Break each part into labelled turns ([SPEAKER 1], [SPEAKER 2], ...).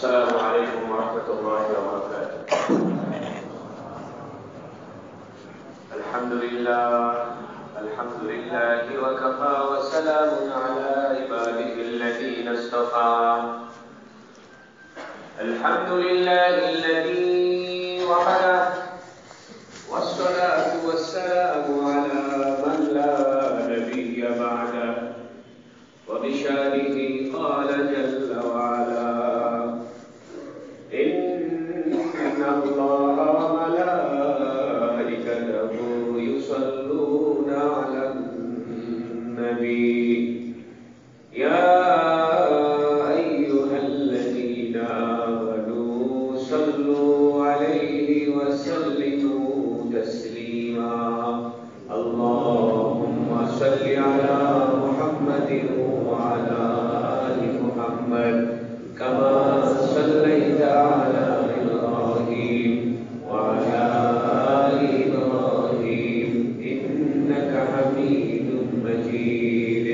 [SPEAKER 1] السلام عليكم ورحمة الله وبركاته. الحمد لله وكفى وسلام على عباده الذين اصطفى. الحمد لله الذي وحده والصلاة والسلام على من لا نبي بعده وبشانه قال جل وعلا إن الله وملائكته يصلون على النبي يا أيها الذين آمنوا صلوا عليه وسلموا تسليما. اللهم صل على محمد وعلى آل محمد كما صليت على إبراهيم وعلى آل إبراهيم إنك حميد مجيد.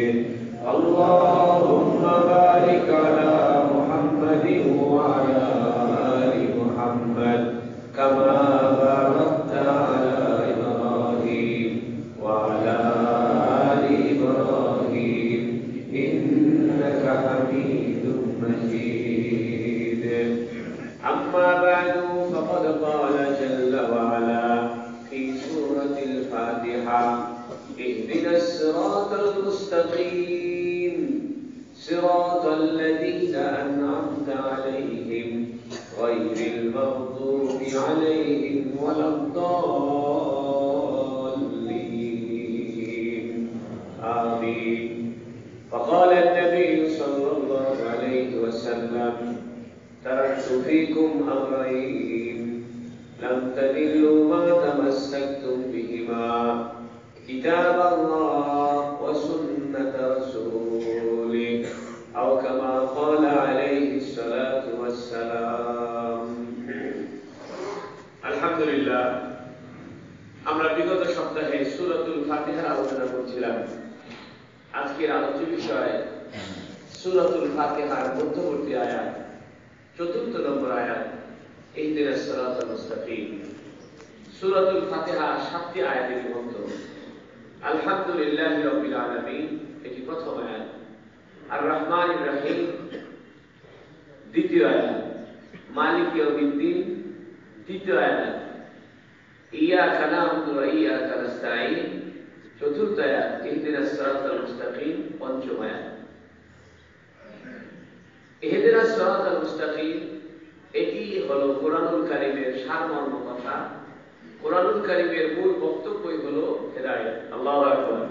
[SPEAKER 1] اللهم بارك على محمد وعلى آل محمد كما باركت على إبراهيم وعلى آل إبراهيم إنك حميد مجيد. أما بعد فقد قال جل وعلا في سورة الفاتحة اهدنا الصراط المستقيم صراط الذين أنعمت عليهم غير المغضوب عليهم ولا الضالين آمين. فقال النبي صلى الله عليه وسلم تركت فيكم أمرين لم تضلوا ما تمسكتم بهما كتاب الله وسنة رسوله أو كما قال عليه الصلاة والسلام. الحمد لله আমরা বিগত সপ্তাহে সূরাতুল ফাতিহার আলোচনা করছিলাম। আজকের আলোচ্য বিষয় সূরাতুল ফাতিহার মধ্যবর্তী আয়াত ৪র্থ নম্বর আয়াত ইহদিনাস সিরাতাল মুস্তাকিম। সূরাতুল ফাতিহা ৭টি আয়াতে বিভক্ত। আলহামদুলিল্লাহি রাব্বিল আলামিন এটি প্রথম আয়াত, আর রহমানির রহিম দ্বিতীয় আয়াত, মালিক ইয়াউমিদ্দিন তৃতীয় আয়াত, ইয়াকা না'বুদু ওয়া ইয়াকা নাস্তাঈন চতুর্থ আয়াত, ইহদিনাস সিরাতাল মুস্তাকিম পঞ্চম আয়াত। ইহদিনাস সিরাতাল মুস্তাকিম এটি হলো কোরআনুল কারীমের সারমর্ম কথা। কোরআনুল কারীমের মূল বক্তব্যই হলো হেদায়েত। আল্লাহু আকবার।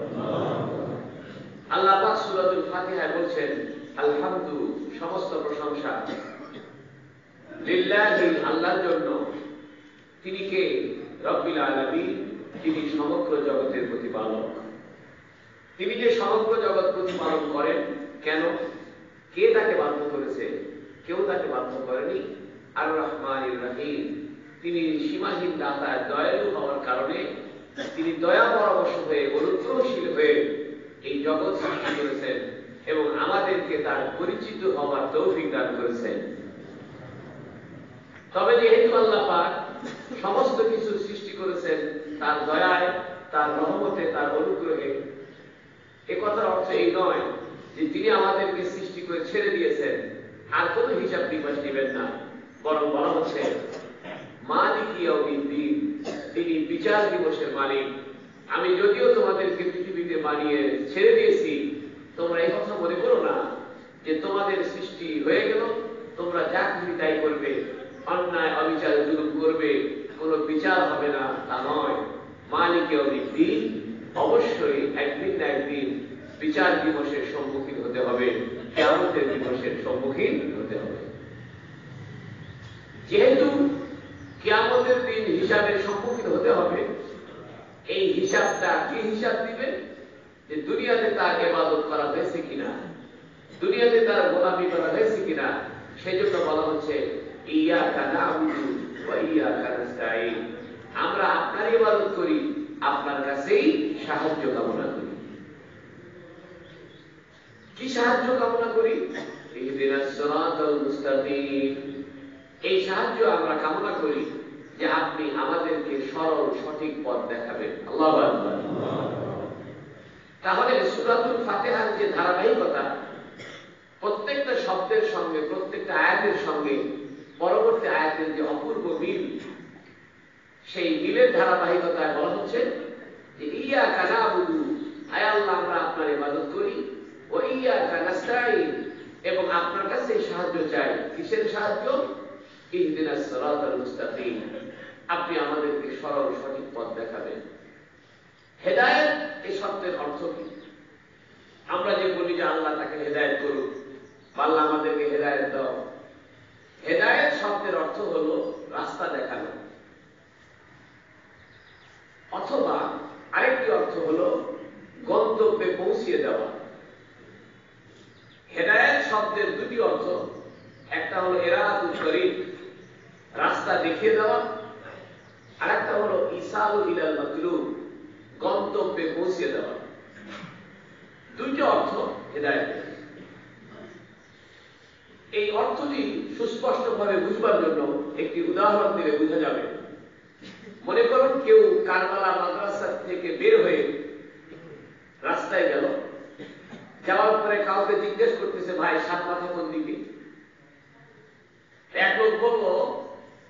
[SPEAKER 1] আল্লাহ পাক সূরাতুল ফাতিহায় বলছেন আলহামদু সমস্ত প্রশংসা লিল্লাহি আল্লাহর জন্য। তিনি কে? রব্বিল আলামিন, তিনি সমগ্র জগতের প্রতিপালক। তিনি যে সমগ্র জগৎ প্রতিপালন করেন, কেন? কে তাকে বাধ্য করেছে? কেউ তাকে বাধ্য করেনি। আর রহমানির রহিম, তিনি সীমাহীন দাতা, দয়ালু হওয়ার কারণে তিনি দয়া পরবশ হয়ে অনুগ্রহশীল হয়ে এই জগৎ সৃষ্টি করেছেন এবং আমাদেরকে তার পরিচিত হওয়ার তৌফিক দান করেছেন। তবে যেহেতু আল্লাহ পাক সমস্ত কিছু সৃষ্টি করেছেন তার দয়ায়, তার রহমতে, তার অনুগ্রহে, এ কথার অর্থ এই নয় যে তিনি আমাদেরকে সৃষ্টি করে ছেড়ে দিয়েছেন আর কোনো হিসাব নিকাশ নেবেন না। বরং বলা হচ্ছে মালিক ইয়াউমিদ্দিন, তিনি বিচার দিবসের মালিক। আমি যদিও তোমাদেরকে পৃথিবীতে বানিয়ে ছেড়ে দিয়েছি, তোমরা এই কথা মনে করো না যে তোমাদের সৃষ্টি হয়ে গেল, তোমরা যা খুশি তাই করবে, অন্যায় অবিচার জুলুম করবে, কোনো বিচার হবে না, তা নয়। মালিক ইয়াউমিদ্দিন, অবশ্যই একদিন না একদিন বিচার দিবসের সম্মুখীন হতে হবে, কিয়ামতের দিবসের সম্মুখীন হতে হবে। যেহেতু কিয়ামতের দিন হিসাবের সম্মুখীন হতে হবে, এই হিসাবটা কি হিসাব দিবে? যে দুনিয়াতে তার ইবাদত করা হয়েছে কিনা, দুনিয়াতে তার গোলামি করা হয়েছে কিনা। সেজন্য বলা হচ্ছে ইয়াকা না'বুদু ওয়া ইয়াকা নাস্তাঈন, আমরা আপনার ইবাদত করি, আপনার কাছেই সাহায্য কামনা করি। কি সাহায্য কামনা করি? ইহদিনাস সিরাতাল সিরাতাল মুস্তাকিম। এই সাহায্য আমরা কামনা করি যে আপনি আমাদেরকে সরল সঠিক পথ দেখাবেন। আল্লাহু আকবার। তাহলে সূরাতুল ফাতিহার যে ধারাবাহিকতা, প্রত্যেকটা শব্দের সঙ্গে প্রত্যেকটা আয়াতের সঙ্গে পরবর্তী আয়াতের যে অপূর্ব মিল, সেই মিলের ধারাবাহিকতায় বলা হচ্ছে যে ইয়াকা না'বুদু, আয় আল্লাহ আমরা আপনার ইবাদত করি, ও ইয়াকা নাস্তাঈন, এবং আপনার কাছে সাহায্য চাই। কিসের সাহায্য? ইহদিনাস সিরাতাল মুস্তাকিম, আপনি আমাদেরকে সরল সঠিক পথ দেখাবেন। হেদায়েত এই শব্দের অর্থ কি? আমরা যে বলি যে আল্লাহ তাকে হেদায়েত করুন, আল্লাহ আমাদেরকে হেদায়েত দাও। হেদায়েত শব্দের অর্থ হলো রাস্তা দেখানো, অথবা আরেকটি অর্থ হলো গন্তব্যে পৌঁছিয়ে দেওয়া। হেদায়েত শব্দের দুটি অর্থ, একটা হলো ইরাদাতুত তরিক, রাস্তা দেখিয়ে দেওয়া, আরেকটা হলো ইসালু ইলাল মাতলুব, গন্তব্যে পৌঁছিয়ে দেওয়া। দুইটি অর্থ হেদায়েতের। এই অর্থটি সুস্পষ্টভাবে বুঝবার জন্য একটি উদাহরণ দিলে বোঝা যাবে। মনে করুন কেউ কারবালা মাদ্রাসা থেকে বের হয়ে রাস্তায় গেল, যাওয়ার পরে কাউকে জিজ্ঞেস করতেছে, ভাই সাত মাথা কোন দিকে? এক লোক বলল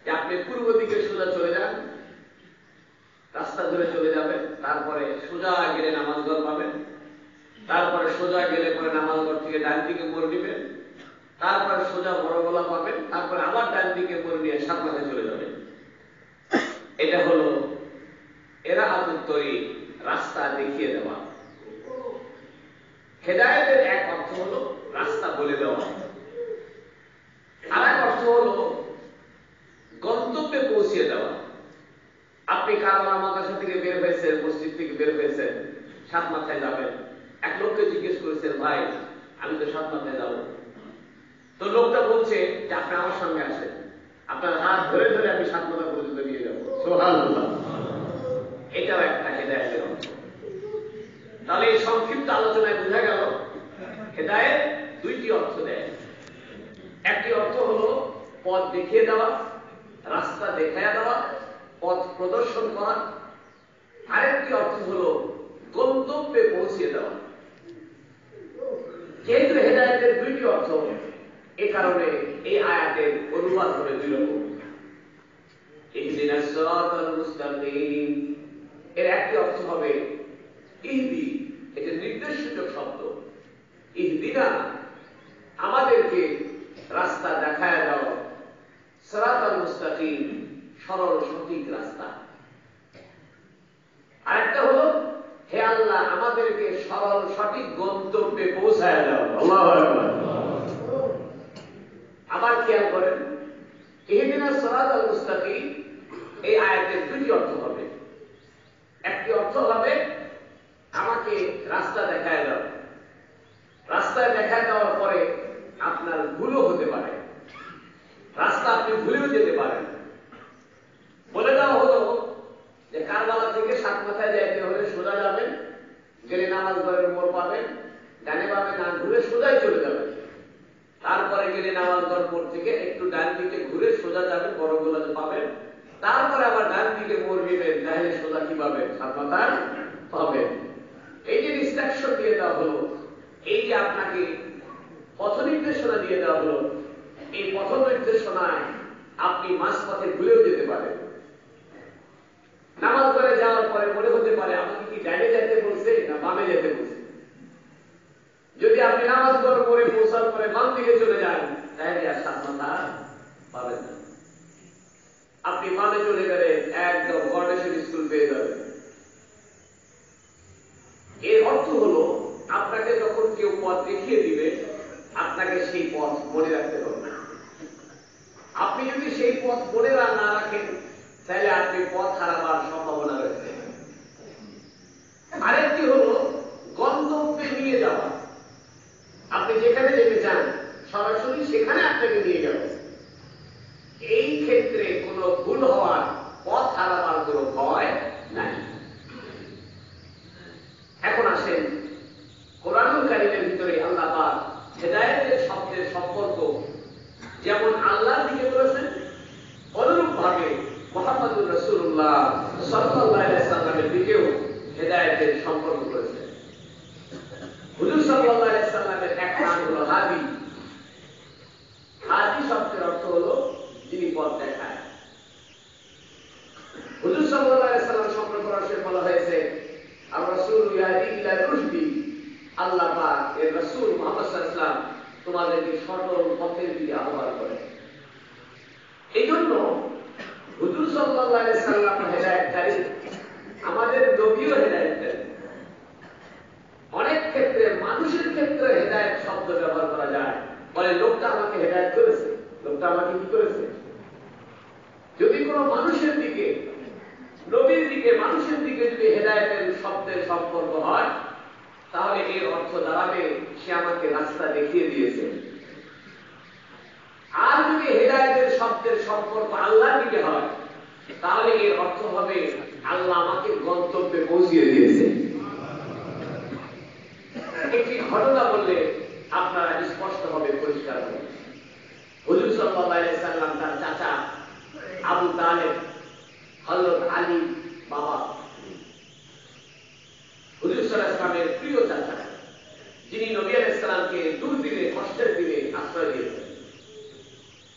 [SPEAKER 1] যে আপনি পূর্ব দিকে সোজা চলে যান, রাস্তা ধরে চলে যাবেন, তারপরে সোজা গেলে নামাজঘর পাবেন, তারপরে সোজা গেলে পরে নামাজঘর থেকে ডান দিকে মোড় নেবেন, তারপরে সোজা বড় গলা পাবেন, তারপরে আবার ডান দিকে মোড় নিয়ে সাত মাথায় চলে যাবেন। এটা হলো ইরাদাতুত তরিক, রাস্তা দেখিয়ে দেওয়া। হেদায়েতের এক অর্থ হলো রাস্তা বলে দেওয়া, আর এক অর্থ হলো গন্তব্যে পৌঁছিয়ে দেওয়া। আপনি কারবালা মাদ্রাসা থেকে বের হয়েছেন, মসজিদ থেকে বের হয়েছেন, সাত মাথায় যাবেন। এক লোককে জিজ্ঞেস করেছেন, ভাই আমি তো সাত মাথায় যাব। তো লোকটা বলছে যে আপনি আমার সঙ্গে আসেন, আপনার হাত ধরে ধরে আমি সাত মাথা পর্যন্ত নিয়ে যাবো। সুবহানাল্লাহ। এটাও একটা হেদায়েতের অর্থ। তাহলে এই সংক্ষিপ্ত আলোচনায় বোঝা গেল হেদায়েত দুইটি অর্থ দেয়। একটি অর্থ হলো পথ দেখিয়ে দেওয়া, রাস্তা দেখাইয়া দেওয়া, পথ প্রদর্শন করা। আরেকটি অর্থ হলো গন্তব্যে পৌঁছিয়ে দেওয়া। যেহেতু হেদায়েতের দুইটি অর্থ, এ কারণে এই আয়াতের অনুবাদ হবে দুই রকম। ইহদিনাস সিরাতাল মুস্তাকিম, এর একটি অর্থ হবে ইহদি, এটা নির্দেশসূচক শব্দ। ইহদিনা, আমাদেরকে রাস্তা দেখায় দাও, সিরাতাল মুস্তাকিম, সরল সঠিক রাস্তা। আরেকটা হলো হে আল্লাহ আমাদেরকে সরল সঠিক গন্তব্যে পৌঁছায় দাও। আল্লাহু আকবার। আবার খেয়াল করেন, ইহদিনাস সিরাতাল মুস্তাকিম এই আয়াতের দুটি অর্থ হবে। একটি অর্থ হবে আমাকে রাস্তা দেখায় দাও। রাস্তায় দেখায় দেওয়ার পরে আপনার ভুলও হতে পারে, রাস্তা আপনি ভুলেও যেতে পারেন। বলে দেওয়া হলো যে কারবালা থেকে সাত মাথায় যাইতে হলে সোজা যাবেন, গেলে নামাজঘরের মোড় পাবেন, ডানে বামে না ঘুরে সোজাই চলে যাবেন। তারপরে গেলে নামাজঘর মোড় থেকে একটু ডান দিকে ঘুরে সোজা যাবেন, বড় গোলাতে পাবেন, তারপরে আবার ডান দিকে মোড় নেবেন, তাহলে সোজা কি পাবেন? সাত মাথায় পাবেন। এই যে ইনস্ট্রাকশন দিয়ে দেওয়া হলো, এই যে আপনাকে পথ নির্দেশনা দিয়ে দেওয়া হলো, এই পথ নির্দেশনায় আপনি মাঝপথে ভুলেও যেতে পারেন। নামাজ পড়ে যাওয়ার পরে মনে হতে পারে আমাকে কি ডানে যেতে বলছে না বামে যেতে বলছে। যদি আপনি নামাজ পড়ে পৌঁছার পরে বাম দিকে চলে যান, তাহলে আর সাত মাথা পাবেন না। আপনি বামে চলে গেলেন, একদম গণেশের স্কুল পেয়ে যাবেন। এর অর্থ হলো আপনাকে যখন কেউ পথ দেখিয়ে দিবে, আপনাকে সেই পথ মনে রাখতে হবে। আপনি যদি সেই পথ মনে না রাখেন, তাহলে আপনি পথ হারাবার সম্ভাবনা রয়েছে। আরেকটি হলো গন্তব্যে নিয়ে যাওয়া। আপনি যেখানে যেতে চান সরাসরি সেখানে আপনাকে নিয়ে যাবে। এই ক্ষেত্রে কোনো ভুল হওয়ার, পথ হারাবার কোনো ভয় নাই। এখন আসেন কোরআনুল কারীমের ভিতরে আল্লাহ পাক হেদায়েতের শব্দের সম্পর্ক যেমন আল্লাহর দিকে করেছেন, অনুরূপ ভাবে মুহাম্মদুর রাসূলুল্লাহ সাল্লাল্লাহু আলাইহি সাল্লামের দিকেও হেদায়েতের সম্পর্ক করেছেন। হুজুর সাল্লাল্লাহু আলাইহি সাল্লামের এক নাম হলো হাদি। হাদি শব্দের অর্থ হলো যিনি পথ দেখায়। হুজুর সাল্লাল্লাহু আলাইহি সাল্লাম সম্পর্কে বলা হয়েছে আর রাসূল ইয়াহদি ইলা রুশদি, আল্লাহ পাক এর রাসূল মুহাম্মদ সাল্লাল্লাহু আলাইহি সাল্লাম তোমাদেরকে সরল পথের দিকে আহ্বান করেন। এই জন্য হুজুর সাল্লাল্লাহু আলাইহি সাল্লাম হেদায়েতকারী, আমাদের নবীও হেদায়েতকারী। অনেক ক্ষেত্রে মানুষের ক্ষেত্রে হেদায়েত শব্দ ব্যবহার করা যায়, বলে লোকটা আমাকে হেদায়েত করেছে, লোকটা আমাকে কি করেছে। যদি কোনো মানুষের দিকে, নবীর দিকে, মানুষের দিকে যদি হেদায়েতের শব্দের সম্পর্ক হয়, তাহলে এর অর্থ দাঁড়াবে সে আমাকে রাস্তা দেখিয়ে দিয়েছে। আর যদি হেদায়েতের শব্দের সম্পর্ক আল্লাহর দিকে হয়, তাহলে এর অর্থ হবে আল্লাহ আমাকে গন্তব্যে পৌঁছিয়ে দিয়েছে। একটি ঘটনা বললে আপনারা স্পষ্ট হবে, পরিষ্কার হবে। হুজুর সাল্লাল্লাহু আলাইহি সাল্লাম তার চাচা আবু তালেব, হযরত আলী বাবা, হুজুর সাল্লাল্লাহু আলাইহি সাল্লামের প্রিয় চাচা, যিনি নবী আলাইহিস সালামকে দুর্দিনে, কষ্টের দিনে আশ্রয় দিয়েছেন,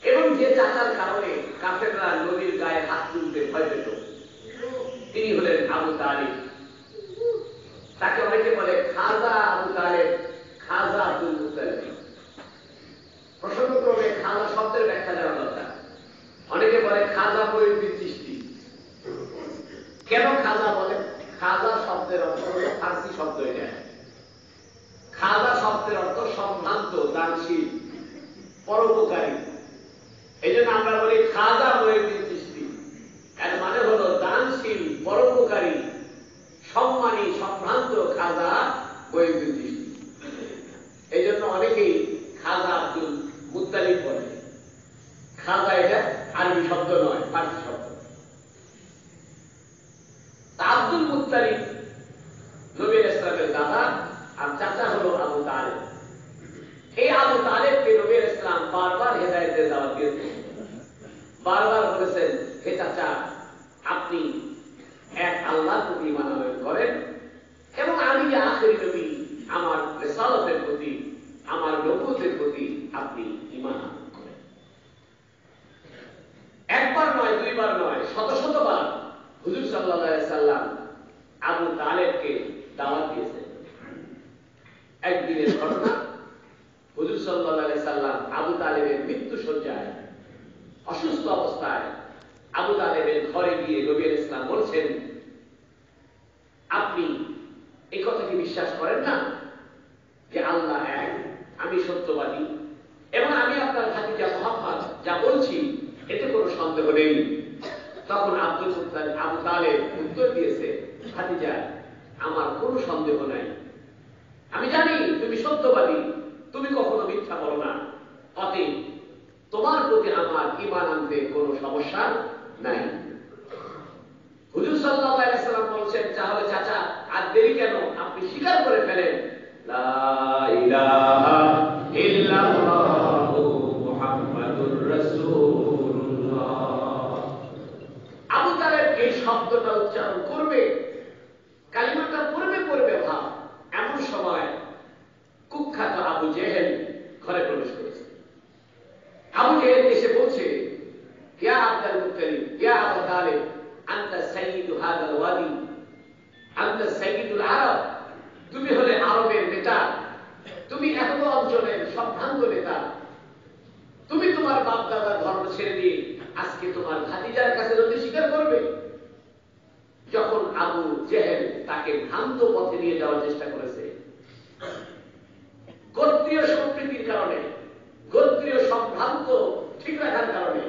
[SPEAKER 1] এবং যে চাচার কারণে কাফেররা নবীর গায়ে হাত তুলতে ভয় পেত, তিনি হলেন আবু তালেব। তাকে অনেকে বলে খাজা আবু তালেব, খাজা আব্দুল মুত্তালিব। প্রসঙ্গক্রমে খাজা শব্দের ব্যাখ্যা দেওয়া দরকার। অনেকে বলে খাজা মঈনুদ্দিন চিশতি। কেন খাজা বলে? খাজা শব্দের অর্থ হল ফার্সি শব্দ। এটা খাজা শব্দের অর্থ সম্ভ্রান্ত, দানশীল, পরোপকারী। এই জন্য আমরা বলি খাজা মঈনুদ্দিন চিশতি। এর মানে হলো দানশীল, পরোপকারী, সম্মানী, সম্ভ্রান্ত খাজা মঈনুদ্দিন চিশতি। এই জন্য অনেকেই খাজা আব্দুল মুত্তালিব বলে। খাজা এটা আরবি শব্দ নয়, ফার্সি শব্দ। আব্দুল মুত্তালিব নবী আলাইহিস সালামের দাদা, আর চাচা হলো আবু তালেব। এই আবু তালেবকে নবী আলাইহিস সালাম বারবার হেদায়েতের দাওয়াত দিয়েছেন। বারবার বলেছেন, হে চাচা, আপনি এক আল্লাহর প্রতি ঈমান আনয়ন করেন এবং আমি যে আখিরি নবী, আমার রিসালাতের প্রতি, আমার নবুয়তের প্রতি আপনি ঈমান আনয়ন করেন। একবার নয়, দুইবার নয়, শত শতবার হুজুর সাল্লাল্লাহু আলাইহি সাল্লাম আবু তালেবকে দাওয়াত দিয়েছেন। একদিনের ঘটনা, হুজুর সাল্লাল্লাহু আলাইহি সাল্লাম আবু তালেবের মৃত্যু শয্যায়, অসুস্থ অবস্থায় আবু তালেবের ঘরে গিয়ে নবী আলাইহিস সালাম বলছেন, আপনি এই কথা কি বিশ্বাস করেন না যে আল্লাহ এক, আমি সত্যবাদী, এবং আমি আপনার ভাতিজা মুহাম্মদ যা বলছি এতে কোনো সন্দেহ নেই। তখন আবু তালেব উত্তর দিয়েছে, ভাতিজা, আমার কোনো সন্দেহ নাই, আমি জানি তুমি সত্যবাদী, তুমি কখনো মিথ্যা বলো না, অতএব তোমার প্রতি আমার ঈমান আনতে কোনো সমস্যা নাই। হুজুর সাল্লাল্লাহু আলাইহি সাল্লাম বলছেন, তাহলে চাচা আর দেরি কেন, আপনি স্বীকার করে ফেলেন, লা ইলাহা ইল্লাল্লাহু মুহাম্মাদুর রাসূলুল্লাহ। আবু তালেব এই শব্দটা উচ্চারণ করবে, কালিমাটা পড়বে ভাব, এমন সময় কুখ্যাত আবু জেহেল ঘরে প্রবেশ করেছে। আবু জেহেল এসে বলছে, ইয়া আব্দুল মুত্তালিব, ইয়া আবু তালেব, আনতা সাইয়্যিদু হাযাল ওয়াদি, আনতা সাইয়্যিদুল আরব, তুমি হলে আরবের নেতা, তুমি এত অঞ্চলের সম্ভ্রান্ত নেতা, তুমি তোমার বাপ দাদার ধর্ম ছেড়ে দিয়ে আজকে তোমার ভাতিজার কাছে নদী স্বীকার করবে। যখন আবু জেহেল তাকে ভ্রান্ত পথে নিয়ে যাওয়ার চেষ্টা করেছে, গোত্রীয় সম্প্রীতির কারণে, গোত্রীয় সম্ভ্রান্ত ঠিক রাখার কারণে,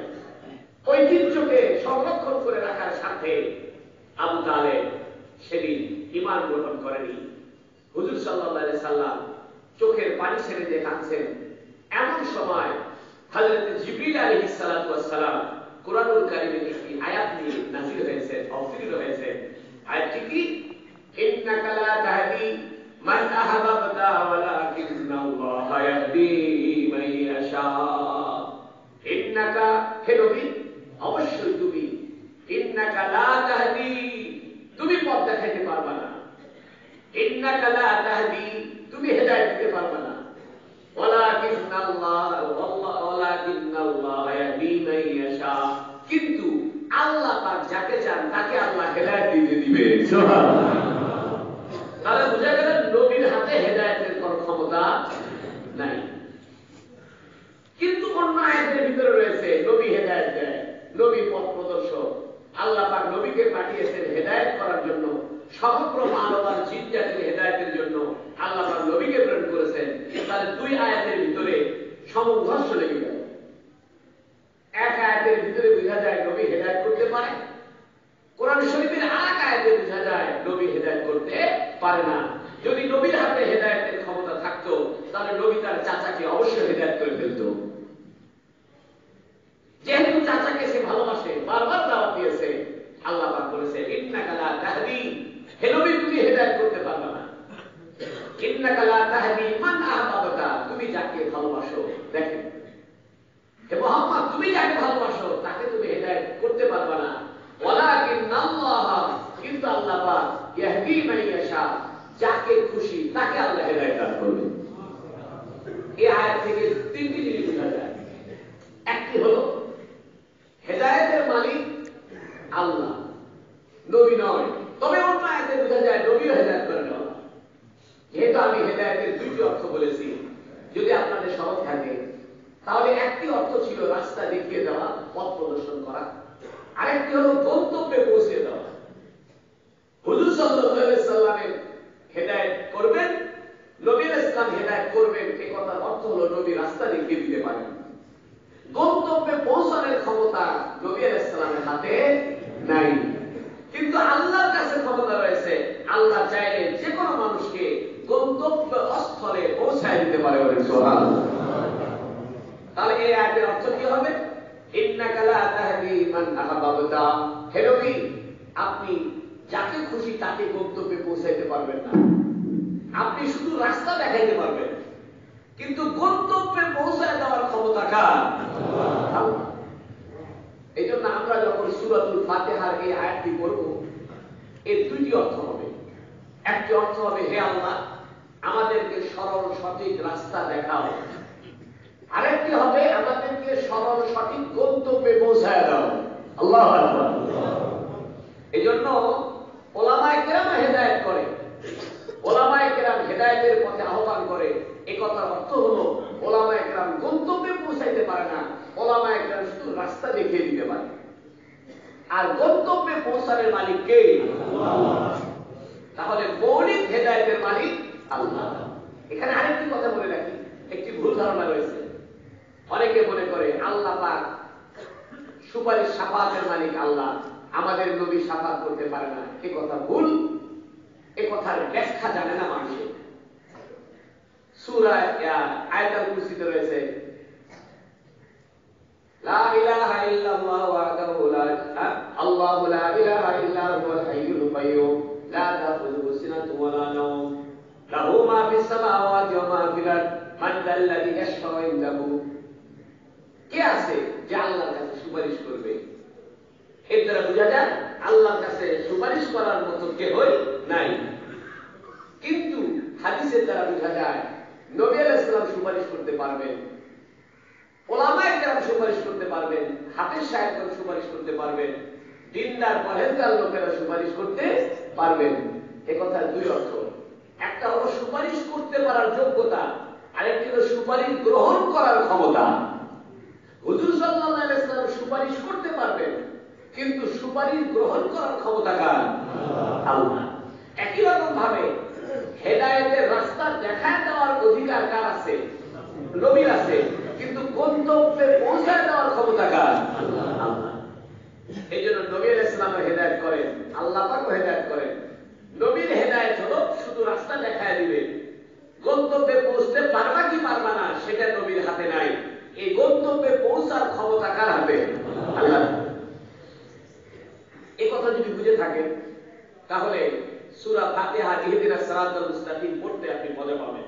[SPEAKER 1] ঐতিহ্যকে সংরক্ষণ করে রাখার স্বার্থে আবু তালেব সেদিন ঈমান গ্রহণ করেনি। হুজুর সাল্লাল্লাহু আলাইহি সাল্লাম চোখের পানি ছেড়ে দিয়ে কাঁদছেন। এমন সময় হযরত জিবরিল আলাইহিস সালাতু ওয়াস সালাম কুরআনুল কারীমের একটি আয়াত নিয়ে নাযিল হয়েছে, অবতীর্ণ হয়েছে। আয়াতটি কি? ইন্নাকা লা তাহদি মান আহবাবতা ওয়ালাকিন্নাল্লাহা ইয়াহদি মান ইয়াশা। কিন্তু আল্লাহ পাক যাকে চান তাকে আল্লাহ হেদায়েত দিয়ে দিবে। তাহলে বোঝা গেল নবীর হাতে হেদায়েতের কোনো ক্ষমতা নাই। কিন্তু অন্য আয়াতের ভিতরে রয়েছে নবী হেদায়েত দেয়, নবী পথ প্রদর্শক। আল্লাহ পাক নবীকে পাঠিয়েছেন হেদায়েত করার জন্য, সমগ্র মানবতার জিন জাতির হেদায়েতের জন্য আল্লাহ পাক নবীকে প্রেরণ করেছেন। তাহলে দুই আয়াতের ভিতরে সংঘর্ষ লেগে গেল। এক আয়াতের ভিতরে বোঝা যায় নবী হেদায়েত করতে পারে, কোরআন শরীফের আরেক আয়াতে বোঝা যায় নবী হেদায়েত করতে পারে না। যদি নবীর হাতে হেদায়েতের ক্ষমতা থাকতো তাহলে নবী তার চাচাকে অবশ্যই হেদায়েত করে ফেলত। যেহেতু চাচাকে সে ভালোবাসে, বারবার দাওয়াত দিয়েছে, আল্লাহ পাক বলেছে ইন্নাকা লা তাহদি, হে নবী তুমি হেদায়েত করতে পারবে না। ইন্নাকা লা তাহদি মান আহবাবতা, তুমি যাকে ভালোবাসো। দেখেন হে মুহাম্মদ, তুমি যাকে ভালোবাসো তাকে তুমি হেদায়েত করতে পারবে না। ওয়ালাকিন্নাল্লাহ, কিন্তু আল্লাহ পাক ইয়াহদি মান ইয়াশা, যাকে খুশি তাকে আল্লাহ হেদায়েত দান করবেন। এই আয়াত থেকে তিনটি জিনিস বোঝা যায়। একটি হলো হেদায়েতের মালিক আল্লাহ, নবী নয়। তবে অন্য আয়াতে বোঝা যায় নবীও হেদায়েত করেন না। যেহেতু আমি হেদায়েতের দুইটি অর্থ বলেছি, যদি আপনাদের স্মরণ থাকে, তাহলে একটি অর্থ ছিল রাস্তা দেখিয়ে দেওয়া, পথ প্রদর্শন করা, আরেকটি হলো গন্তব্যে পৌঁছে দেওয়া। হুজুর সাল্লাল্লাহু আলাইহি সাল্লামের হেদায়েত করবেন, নবী আলাইহিস সালাম হেদায়েত করবেন, এই কথার অর্থ হলো নবী রাস্তা দেখিয়ে দিতে পারেন। গন্তব্যে পৌঁছানোর ক্ষমতা নবী আলাইহিস সালামের হাতে নাই, কিন্তু আল্লাহর কাছে ক্ষমতা রয়েছে। আল্লাহ চাইলে যে কোনো মানুষকে গন্তব্য স্থলে পৌঁছায় দিতে পারে। বলেন সুবহানাল্লাহ। তাহলে এই আয়াতের অর্থ কি হবে? ইন্নাকা লা তাহদি মান আহবাবতা, হে নবী আপনি যাকে খুশি তাকে গন্তব্যে পৌঁছাইতে পারবেন না। আপনি শুধু রাস্তা দেখাইতে পারবেন, কিন্তু গন্তব্যে পৌঁছায় দেওয়ার ক্ষমতা কার? আল্লাহ। এই জন্য আমরা যখন সূরাতুল ফাতিহার এই আয়াতটি পড়ব, এর দুইটি অর্থ হবে। একটি অর্থ হবে হে আল্লাহ আমাদেরকে সরল সঠিক রাস্তা দেখাও, আরেকটি হবে আমাদেরকে সরল সঠিক গন্তব্যে পৌঁছায় দাও। আল্লাহু আকবার। এই জন্য ওলামায়ে কেরাম হেদায়েত করে, ওলামায়ে কেরাম হেদায়েতের পথে আহ্বান করে। এই কথার অর্থ হলো ওলামায়ে কেরাম গন্তব্যে পৌঁছাইতে পারে না, ওলামায়ে কেরাম শুধু রাস্তা দেখিয়ে দিতে পারে। আর গন্তব্যে পৌঁছানোর মালিক কে? আল্লাহ। তাহলে মৌলিক হেদায়েতের মালিক আল্লাহ। এখানে আরেকটি কথা বলে রাখি, একটি ভুল ধারণা রয়েছে। অনেকে মনে করে আল্লাহ পাক সুপারিশ শাফাতের মালিক আল্লাহ, আমাদের নবী শাফাত করতে পারে না। এই কথা ভুল, এই কথার ব্যাখ্যা জানে না মানুষ। সূরা আয়াতুল কুরসিতে রয়েছে লা ইলাহা ইল্লাল্লাহ ওয়াহদাহু লা আল্লাহু লা ইলাহা ইল্লা হুয়াল হাইয়ুল কাইয়্যুম লা তাখুযুহু সিনাতুন ওয়া লা নাওম লাহু মা ফিস সামাওয়াতি ওয়া মা ফিল আরদ মান যাল্লাযী ইয়াশফাউ ইনদাহু। কে আছে যে আল্লাহর কাছে সুপারিশ করবে? এর দ্বারা বোঝা যায় আল্লাহর কাছে সুপারিশ করার মতো কেউই নাই। কিন্তু হাদিসের দ্বারা বোঝা যায় নবী আলাইহিস সালাম সুপারিশ করতে পারবেন, ওলামায়ে কেরাম সুপারিশ করতে পারবেন, হাফেজ সাহেবগণ সুপারিশ করতে পারবেন, দিনদার পরহেজগার লোকেরা সুপারিশ করতে পারবেন। এ কথার দুই অর্থ। একটা হলো সুপারিশ করতে পারার যোগ্যতা, আরেকটি হলো সুপারিশ গ্রহণ করার ক্ষমতা। হুজুর সাল্লাল্লাহু আলাইহি ওয়াসাল্লাম সুপারিশ করতে পারবেন, কিন্তু সুপারিশ গ্রহণ করার ক্ষমতা কার? আল্লাহ। একই রকম ভাবে হেদায়েতের রাস্তা দেখায় দেওয়ার অধিকার কার আছে? নবীর আছে, কিন্তু গন্তব্যে পৌঁছায় দেওয়ার ক্ষমতা কার? আল্লাহ। এই জন্য নবী আলাইহিস সালাম হেদায়েত করেন, আল্লাহ পাকও হেদায়েত করেন। নবীর হেদায়েত হলো শুধু রাস্তা দেখায় দিবে, গন্তব্যে পৌঁছতে পারবা কি পারবা না সেটা নবীর হাতে নাই। এই গন্তব্যে পৌঁছার ক্ষমতা কার হাতে? আল্লাহ। এই কথা যদি বুঝে থাকেন তাহলে সূরা ফাতিহা ইহদিনাস সিরাতাল মুস্তাকিম পড়তে আপনি মজা পাবেন।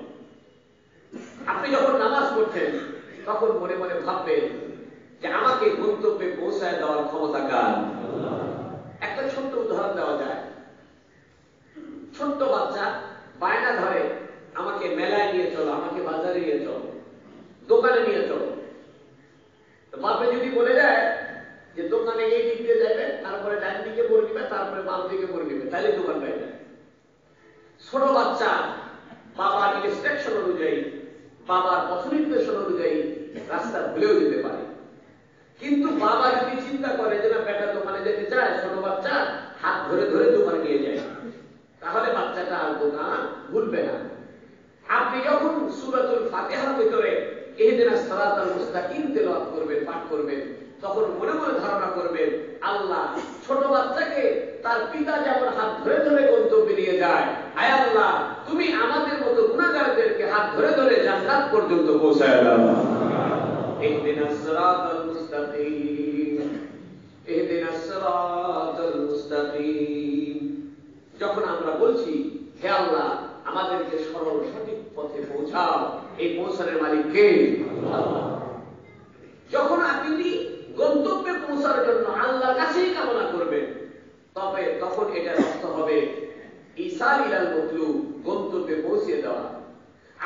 [SPEAKER 1] আপনি যখন নামাজ পড়ছেন তখন মনে মনে ভাববেন যে আমাকে গন্তব্যে পৌঁছায় দেওয়ার ক্ষমতা কার? একটা ছোট্ট উদাহরণ দেওয়া যায়। ছোট্ট বাচ্চা বায়না ধরে আমাকে মেলায় নিয়ে চলো, আমাকে বাজারে নিয়ে চলো। দোকানে নিয়ে চলো। তো বাপে যদি বলে যায় যে দোকানে এই দিক দিয়ে যাবে, তারপরে ডান দিকে মোড় নিবে, তারপরে বাম দিকে মোড় নিবে, তাহলে দোকান পাইবে। ছোট বাচ্চা বাবার ইনস্ট্রাকশন অনুযায়ী, বাবার পথ নির্দেশন অনুযায়ী রাস্তা ভুলেও যেতে পারে। কিন্তু বাবা যদি চিন্তা করে যে না বেটা দোকানে যেতে চায়, ছোট বাচ্চা হাত ধরে ধরে দোকানে নিয়ে যায়, তাহলে বাচ্চাটা আর দোকান ভুলবে না। আপনি যখন সূরাতুল ফাতিহার ভিতরে ইহদিনাস সিরাতাল মুস্তাকিম তেলাওয়াত করবেন, পাঠ করবেন, তখন মনে মনে ধারণা করবেন আল্লাহ ছোট বাচ্চাকে তার পিতা যেমন হাত ধরে ধরে গন্তব্যে নিয়ে যায়, আয় আল্লাহ তুমি আমাদের মতো গুনাহগারদেরকে হাত ধরে ধরে জান্নাত পর্যন্ত পৌঁছায় দাও। ইহদিনাস সিরাতাল মুস্তাকিম, ইহদিনাস সিরাতাল মুস্তাকিম। যখন আমরা বলছি হে আল্লাহ আমাদেরকে সরল সঠিক পথে পৌঁছাও, এই পৌঁছানোর মালিক কে? আল্লাহ। যখন আপনি গন্তব্যে পৌঁছার জন্য আল্লাহর কাছেই কামনা করবেন, তবে তখন এটার অর্থ হবে ইসাল ইলাল মাতলুব, গন্তব্যে পৌঁছে দেওয়া।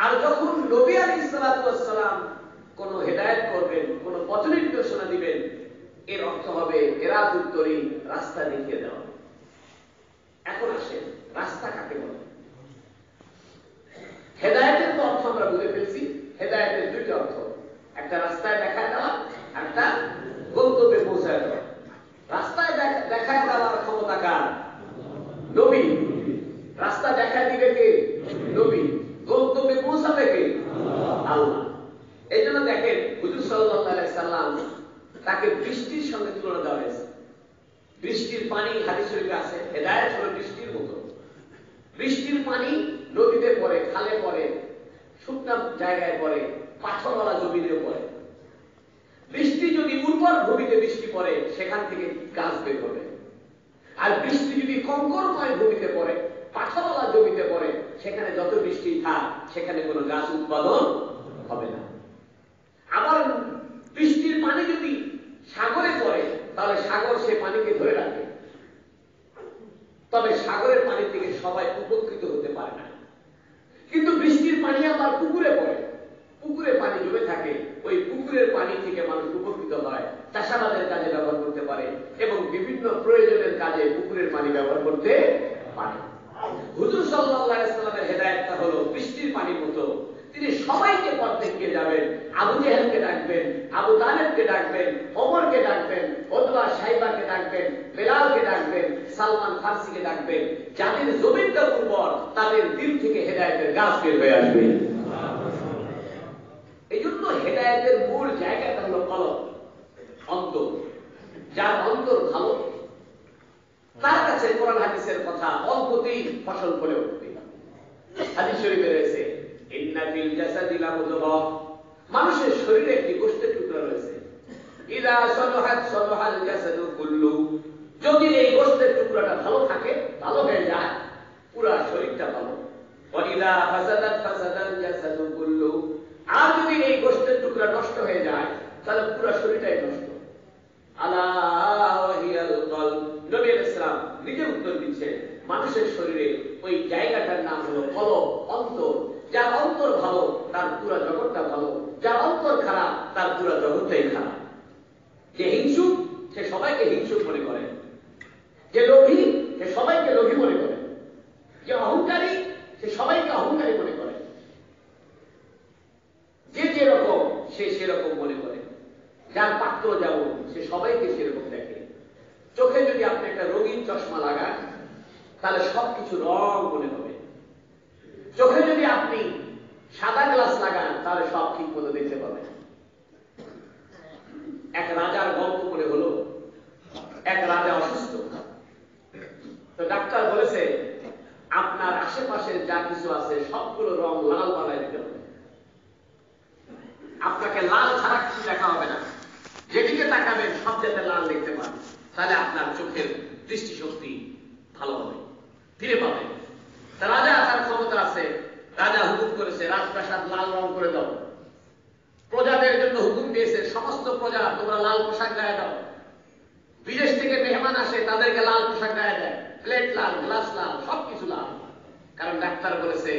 [SPEAKER 1] আর যখন নবী আলাইহিস সালাতু ওয়াস সালাম কোন হেদায়েত করবেন, কোন পথ নির্দেশনা দিবেন, এর অর্থ হবে ইরাদুত তরিক, রাস্তা দেখিয়ে দেওয়া। এখন আসেন রাস্তা কাকে বলে? হেদায়েতের তো অর্থ আমরা বুঝে ফেলছি। হেদায়েতের দুইটা অর্থ, একটা রাস্তায় দেখায় দেওয়া, একটা গন্তব্যে পৌঁছায় দেওয়া। রাস্তায় দেখায় দেওয়ার ক্ষমতা কার? নবী। রাস্তা দেখায় দিবে কে? নবী। গন্তব্যে পৌঁছাবে কে? আল্লাহ। এই জন্য দেখেন হুজুর সাল্লাল্লাহু আলাইহি সাল্লাম তাকে বৃষ্টির সঙ্গে তুলনা দেওয়া হয়েছে। বৃষ্টির পানি হাদিস শরীফে আছে, হেদায়েত হলো বৃষ্টির মতো। বৃষ্টির পানি নদীতে পড়ে, খালে পড়ে, শুকনা জায়গায় পড়ে, পাথরওয়ালা জমিনে পড়ে। বৃষ্টি যদি উর্বর ভূমিতে বৃষ্টি পড়ে, সেখান থেকে গাছ বের হবে। আর বৃষ্টি যদি কঙ্করময় ভূমিতে পড়ে, পাথরওয়ালা জমিতে পড়ে, সেখানে যত বৃষ্টি থাক সেখানে কোনো গাছ উৎপাদন হবে না। আবার বৃষ্টির পানি যদি সাগরে পড়ে, তাহলে সাগর সে পানিকে ধরে রাখে। তবে সাগরের পানি থেকে সবাই উপকৃত হতে পারে না। কিন্তু বৃষ্টির পানি আবার পুকুরে পড়ে, পুকুরে পানি জমে থাকে, ওই পুকুরের পানি থেকে মানুষ উপকৃত হয়, চাষাবাদের কাজে ব্যবহার করতে পারে এবং বিভিন্ন প্রয়োজনের কাজে পুকুরের পানি ব্যবহার করতে পারে। হুজুর সাল্লাল্লাহু আলাইহি সাল্লামের হেদায়েতটা হলো বৃষ্টির পানির মতো। তিনি সবাইকে পথ দেখিয়ে যাবেন। আবু জেহেলকে ডাকবেন, আবু তালেবকে ডাকবেন, ওমরকে ডাকবেন, উতবা সাইবাকে ডাকবেন, বেলালকে ডাকবেন, সালমান ফারসিকে ডাকবেন। যাদের জমিনটা উর্বর, তাদের দিল থেকে হেদায়েতের গাছ বের হয়ে আসবে। এই জন্য হেদায়েতের মূল জায়গাটা হলো কলব, অন্তর। যার অন্তর ভালো, তার কাছে কোরআন হাদিসের কথা অল্পতেই ফসল ফলে উঠবে। হাদিস শরীফে রয়েছে ইন্না ফিল জাসাদি লামুদগাহ, মানুষের শরীরে একটি গোশতের টুকরা রয়েছে। ইযা সালাহাত সালাহাল জাসাদু কুল্লু, যদি এই গোশতের টুকরাটা ভালো থাকে, ভালো হয়ে যায়, পুরো শরীরটা ভালো। ওয়া ইযা ফাসাদাত ফাসাদাল জাসাদু কুল্লু, আর যদি এই গোশতের টুকরা নষ্ট হয়ে যায়, তাহলে পুরো শরীরটাই নষ্ট। আলা ওয়াহিয়াল কলব, নবী আলাইহিস সালাম নিজে উত্তর দিচ্ছেন, মানুষের শরীরে ওই জায়গাটার নাম হলো কলব, অন্তর। যার অন্তর ভালো তার পুরো জগৎটা ভালো, যার অন্তর খারাপ তার পুরো জগৎটাই খারাপ। যে হিংসুক সে সবাইকে হিংসুক মনে করে, যে লোভী সে সবাইকে লোভী মনে করে, যে অহংকারী সে সবাইকে অহংকারী মনে করে, যে যেরকম সে সেরকম মনে করে, যার পাত্র যেমন সে সবাইকে সেরকম দেখে। চোখে যদি আপনি একটা রঙিন চশমা লাগান, তাহলে সবকিছু রং মনে হবে। চোখে যদি আপনি সাদা গ্লাস লাগান, তাহলে সব ঠিক মতো দেখতে পাবেন। এক রাজার গল্প মনে হলো, এক রাজা অসুস্থ। তো ডাক্তার বলেছে আপনার আশেপাশের যা কিছু আছে সবগুলো রং লাল বানায় দিতে হবে। আপনাকে লাল ছাড়া কিছু দেখা হবে না, যেদিকে তাকাবেন সব যাতে লাল দেখতে পান, তাহলে আপনার চোখের দৃষ্টিশক্তি ভালো হবে, ফিরে পাবেন। রাজা তার ক্ষমতা আছে, রাজা হুকুম করেছে রাজপ্রাসাদ লাল রং করে দাও। প্রজাদের জন্য হুকুম দিয়েছে সমস্ত প্রজা তোমরা লাল পোশাক গায়ে দাও। বিদেশ থেকে মেহমান আসে, তাদেরকে লাল পোশাক গায়ে দেয়, প্লেট লাল, গ্লাস লাল, সবকিছু লাল। কারণ ডাক্তার বলেছে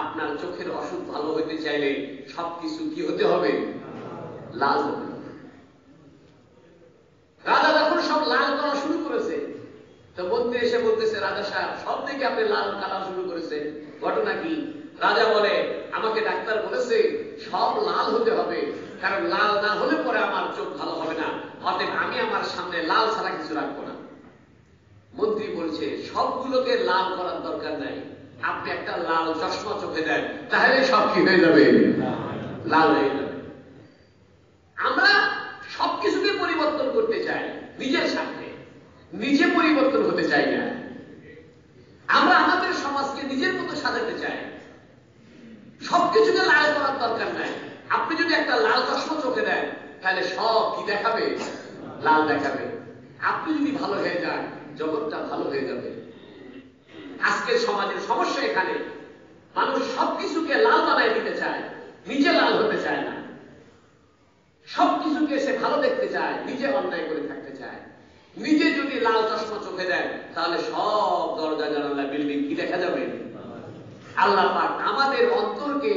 [SPEAKER 1] আপনার চোখের অসুখ ভালো হইতে চাইলে সবকিছু কি হতে হবে? লাল হতে হবে। রাজা যখন সব লাল করা শুরু করেছে, তো মন্ত্রী এসে বলতেছে, রাজা সাহেব সব থেকে আপনি লাল কালা শুরু করেছেন, ঘটনা কি? রাজা বলে, আমাকে ডাক্তার বলেছে সব লাল হতে হবে, কারণ লাল না হলে পরে আমার চোখ ভালো হবে না, অতএব আমি আমার সামনে লাল ছাড়া কিছু রাখবো না। মন্ত্রী বলছে, সবগুলোকে লাল করার দরকার নাই, আপনি একটা লাল চশমা চোখে দেন, তাহলে সব কি হয়ে যাবে? লাল হয়ে যাবে। আমরা সবকিছুকে পরিবর্তন করতে চাই নিজের সাথে, নিজে পরিবর্তন হতে চাই না। আমরা আমাদের সমাজকে নিজের মতো সাজাতে চাই। সবকিছুকে লাল করার দরকার নাই। আপনি যদি একটা লাল চশমা চোখে দেন, তাহলে সব কি দেখাবে? লাল দেখাবে। আপনি যদি ভালো হয়ে যান, জগৎটা ভালো হয়ে যাবে। আজকের সমাজের সমস্যা এখানে, মানুষ সবকিছুকে লাল বানায় দিতে চায়, নিজে লাল হতে চায় না। সবকিছুকে সে ভালো দেখতে চায়, নিজে অন্যায় করে থাকতে চায়। নিজে যদি লাল চশমা চোখে দেন, তাহলে সব দরজা জানালা বিল্ডিং কি দেখা যাবে? আল্লাহ পাক আমাদের অন্তরকে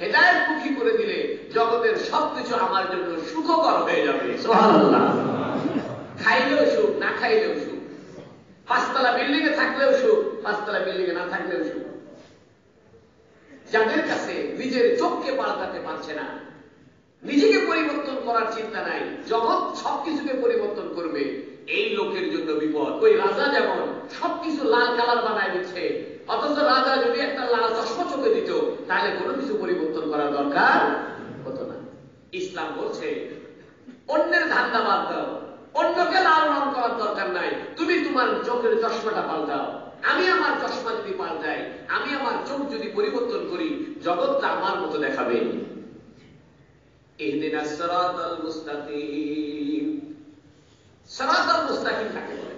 [SPEAKER 1] হেদায়েতমুখী করে দিলে জগতের সবকিছু আমার জন্য সুখকর হয়ে যাবে। সুবহানাল্লাহ। খাইলেও সুখ, না খাইলেও সুখ। পাঁচতলা বিল্ডিং এ থাকলেও সুখ, পাঁচতলা বিল্ডিং এ না থাকলেও সুখ। যাদের কাছে নিজের চোখকে পাল্টাতে পারছে না, নিজেকে পরিবর্তন করার চিন্তা নাই, জগৎ সবকিছুকে পরিবর্তন করবে, এই লোকের জন্য বিপদ। ওই রাজা যেমন সবকিছু লাল কালার বানায় দিচ্ছে, অথচ রাজা যদি একটা লাল চশমা চোখে দিত, তাহলে কোনো কিছু পরিবর্তন করার দরকার হতো না। ইসলাম বলছে, অন্যের ধান্দা বাদ দাও, অন্যকে লাল রং করার দরকার নাই, তুমি তোমার চোখের চশমাটা পাল্টাও। আমি আমার চশমা যদি পাল্টাই, আমি আমার চোখ যদি পরিবর্তন করি, জগৎটা আমার মতো দেখাবে। ইহদিনাস সিরাতাল মুস্তাকিম। সিরাতাল মুস্তাকিম কাকে বলে?